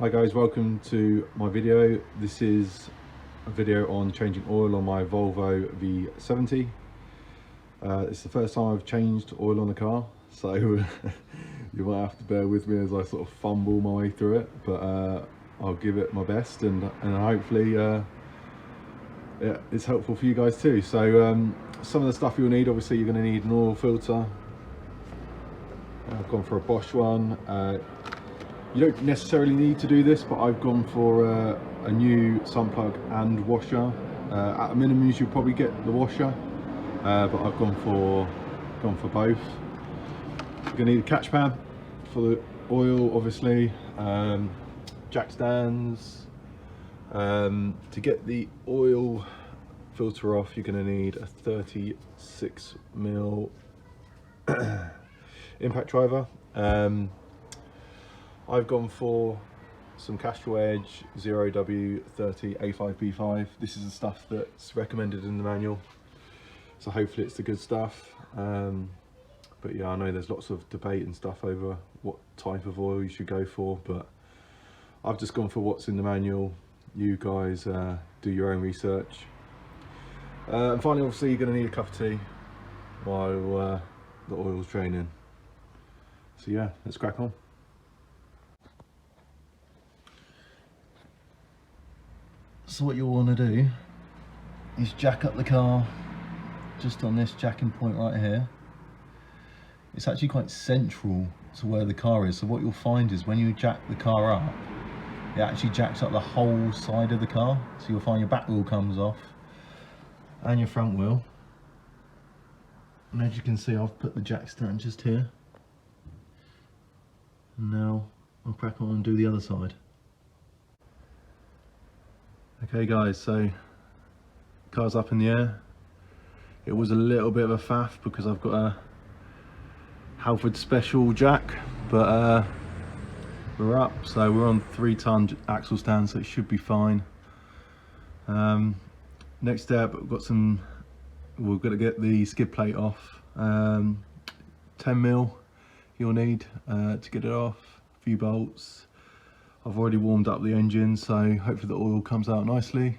Hi guys, welcome to my video. This is a video on changing oil on my Volvo V70. It's the first time I've changed oil on the car, so you might have to bear with me as I sort of fumble my way through it, but I'll give it my best and hopefully yeah, it's helpful for you guys too. So some of the stuff you'll need, obviously you're going to need an oil filter. I've gone for a Bosch one. You don't necessarily need to do this, but I've gone for a new sump plug and washer. At a minimum you'll probably get the washer, but I've gone for both. You're going to need a catch pan for the oil, obviously, jack stands. To get the oil filter off, you're going to need a 36mm impact driver. I've gone for some Castrol Edge 0W30 A5B5. This is the stuff that's recommended in the manual, so hopefully it's the good stuff. But yeah, I know there's lots of debate and stuff over what type of oil you should go for, but I've just gone for what's in the manual. You guys do your own research. And finally, obviously, you're going to need a cup of tea while the oil's draining. So yeah, let's crack on. So what you'll want to do is jack up the car just on this jacking point right here. It's actually quite central to where the car is, so what you'll find is when you jack the car up, it actually jacks up the whole side of the car. So you'll find your back wheel comes off and your front wheel. And as you can see, I've put the jack stand just here. And now I'll crack on and do the other side. Okay guys, so car's up in the air. It was a little bit of a faff because I've got a Halford special jack, but we're up, so we're on 3-ton axle stand, so it should be fine. Next step, we've got to get the skid plate off. 10mm you'll need to get it off, a few bolts. I've already warmed up the engine, so hopefully the oil comes out nicely.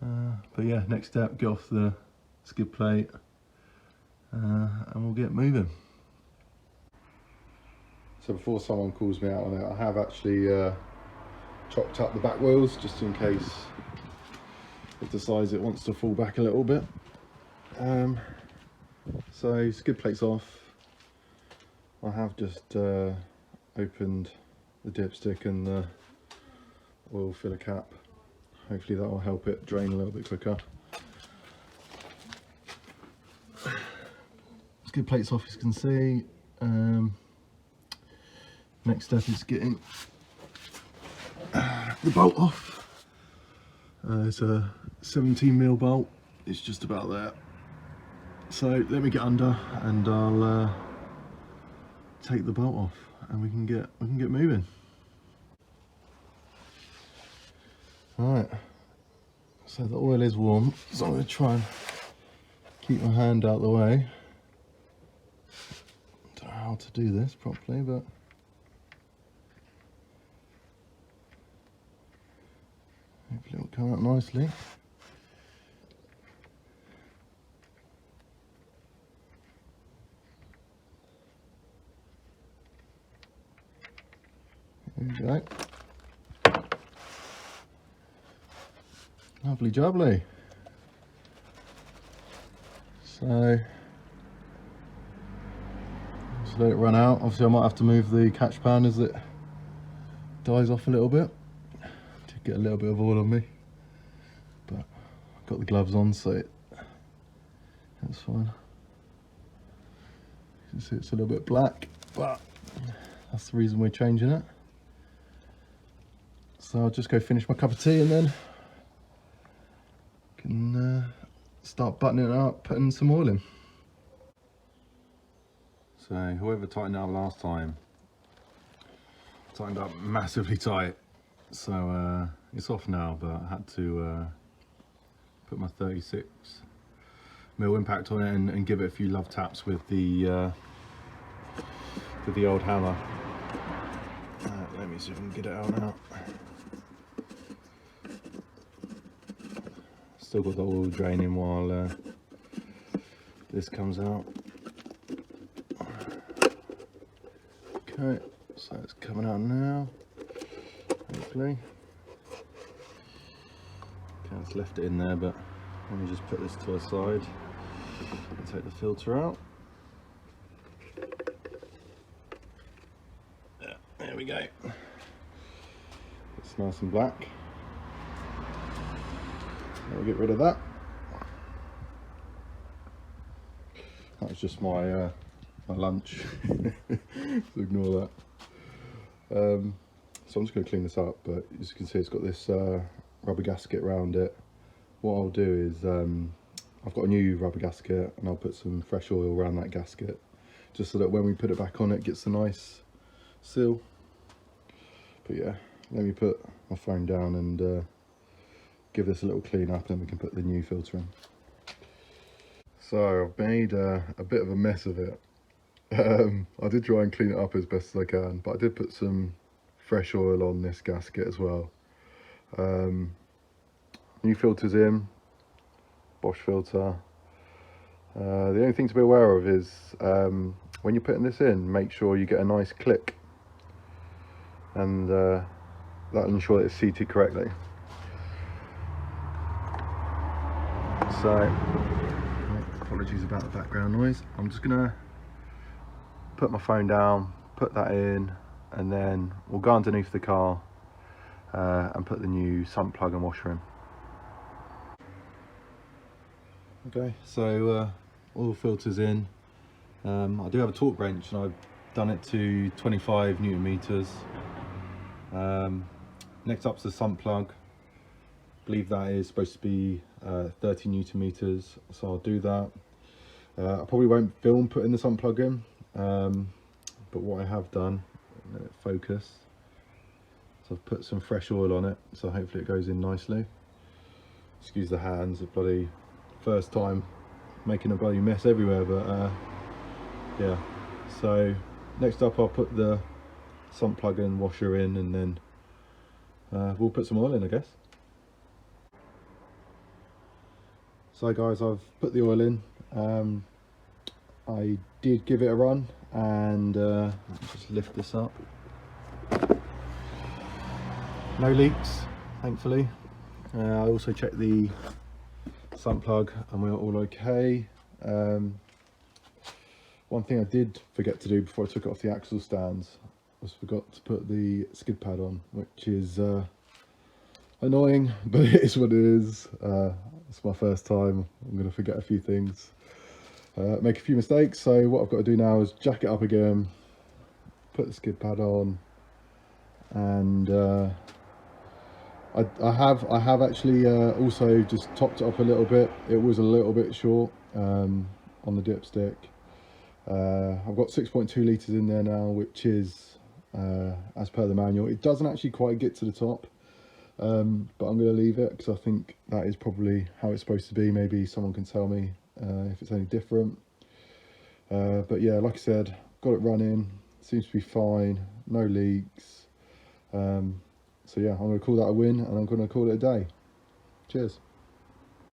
But yeah, next step, get off the skid plate and we'll get moving. So before someone calls me out on it, I have actually chopped up the back wheels just in case it decides it wants to fall back a little bit. So skid plate's off. I have just opened the dipstick and the oil filler cap. Hopefully that will help it drain a little bit quicker. Skid plate's off, as you can see. Next step is getting the bolt off. It's a 17mm bolt. It's just about there. So let me get under and I'll take the bolt off and we can get moving. Alright, so the oil is warm, so I'm going to try and keep my hand out the way. Don't know how to do this properly, but hopefully it'll come out nicely. There we go. Lovely jubbly. So just let it run out. Obviously I might have to move the catch pan as it dies off a little bit to get a little bit of oil on me, but I've got the gloves on, so that's fine. You can see it's a little bit black, but that's the reason we're changing it. So I'll just go finish my cup of tea and then can start buttoning it up, putting some oil in. So whoever tightened it up last time tightened up massively tight, so it's off now, but I had to put my 36mm impact on it and give it a few love taps with the old hammer. Let me me see if I can get it out now. Still got the oil draining while this comes out. Okay, so it's coming out now, hopefully. Okay, it's left it in there, but let me just put this to the side and take the filter out. Yeah, there we go. It's nice and black. I'll get rid of that. That was just my my lunch, so ignore that. So I'm just going to clean this up, but as you can see it's got this rubber gasket around it. What I'll do is I've got a new rubber gasket and I'll put some fresh oil around that gasket just so that when we put it back on it gets a nice seal. But yeah, let me put my phone down and give this a little clean up, and then we can put the new filter in. So I've made a bit of a mess of it. I did try and clean it up as best as I can, but I did put some fresh oil on this gasket as well. New filters in, Bosch filter. The only thing to be aware of is when you're putting this in, make sure you get a nice click, and that'll ensure that it's seated correctly. So, apologies about the background noise. I'm just gonna put my phone down, put that in, and then we'll go underneath the car and put the new sump plug and washer in. Okay, so all the filters in. I do have a torque wrench and I've done it to 25 Newton meters. Next up's the sump plug. I believe that is supposed to be 30 Newton meters, so I'll do that. I probably won't film putting the sump plug in, but what I have done, let it focus, so I've put some fresh oil on it, so hopefully it goes in nicely. Excuse the hands, it's bloody first time making a bloody mess everywhere, but yeah. So next up I'll put the sump plug and washer in, and then we'll put some oil in, I guess. So guys, I've put the oil in. I did give it a run, and just lift this up. No leaks, thankfully. I also checked the sump plug and we're all okay. One thing I did forget to do before I took it off the axle stands was forgot to put the skid pad on, which is annoying, but it is what it is. It's my first time. I'm going to forget a few things, make a few mistakes. So what I've got to do now is jack it up again, put the skid pad on, and I have actually also just topped it up a little bit. It was a little bit short on the dipstick. I've got 6.2 litres in there now, which is as per the manual. It doesn't actually quite get to the top, but I'm going to leave it because I think that is probably how it's supposed to be. Maybe someone can tell me if it's any different. But yeah, like I said, got it running, seems to be fine, no leaks. So yeah, I'm going to call that a win, and I'm going to call it a day. Cheers.